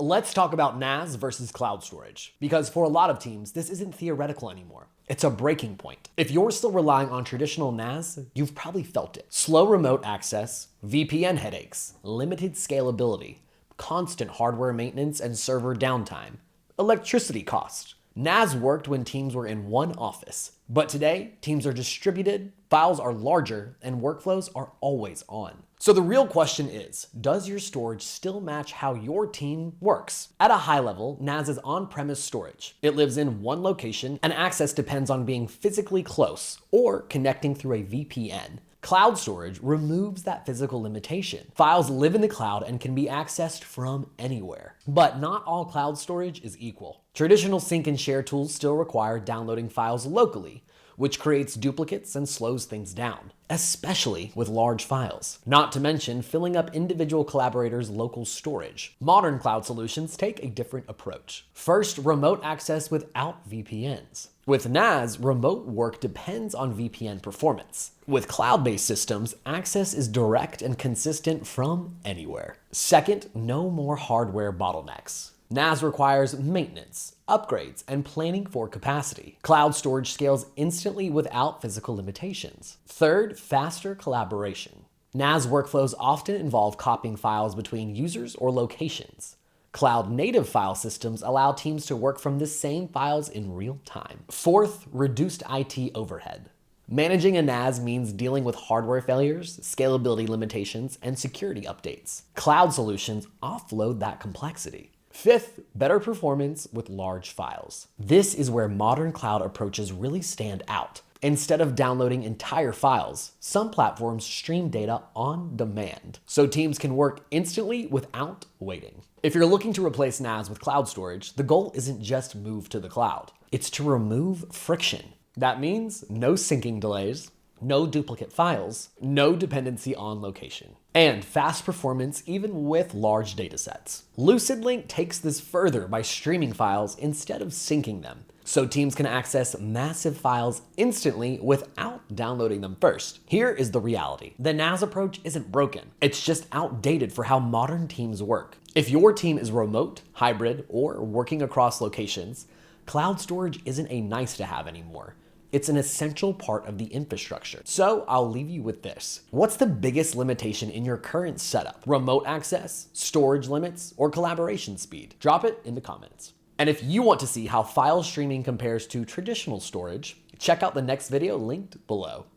Let's talk about NAS versus cloud storage, because for a lot of teams, this isn't theoretical anymore. It's a breaking point. If you're still relying on traditional NAS, you've probably felt it. Slow remote access, VPN headaches, limited scalability, constant hardware maintenance and server downtime, electricity costs. NAS worked when teams were in one office, but today, teams are distributed, files are larger, and workflows are always on. So the real question is, does your storage still match how your team works? At a high level, NAS is on-premise storage. It lives in one location, and access depends on being physically close or connecting through a VPN. Cloud storage removes that physical limitation. Files live in the cloud and can be accessed from anywhere. But not all cloud storage is equal. Traditional sync and share tools still require downloading files locally, which creates duplicates and slows things down, especially with large files. Not to mention filling up individual collaborators' local storage. Modern cloud solutions take a different approach. First, remote access without VPNs. With NAS, remote work depends on VPN performance. With cloud-based systems, access is direct and consistent from anywhere. Second, no more hardware bottlenecks. NAS requires maintenance, upgrades, and planning for capacity. Cloud storage scales instantly without physical limitations. Third, faster collaboration. NAS workflows often involve copying files between users or locations. Cloud-native file systems allow teams to work from the same files in real time. Fourth, reduced IT overhead. Managing a NAS means dealing with hardware failures, scalability limitations, and security updates. Cloud solutions offload that complexity. Fifth, better performance with large files. This is where modern cloud approaches really stand out. Instead of downloading entire files, some platforms stream data on demand, so teams can work instantly without waiting. If you're looking to replace NAS with cloud storage, the goal isn't just move to the cloud. It's to remove friction. That means no syncing delays, no duplicate files, no dependency on location, and fast performance even with large datasets. LucidLink takes this further by streaming files instead of syncing them, so teams can access massive files instantly without downloading them first. Here is the reality. The NAS approach isn't broken. It's just outdated for how modern teams work. If your team is remote, hybrid, or working across locations, cloud storage isn't a nice to have anymore. It's an essential part of the infrastructure. So I'll leave you with this. What's the biggest limitation in your current setup? Remote access, storage limits, or collaboration speed? Drop it in the comments. And if you want to see how file streaming compares to traditional storage, check out the next video linked below.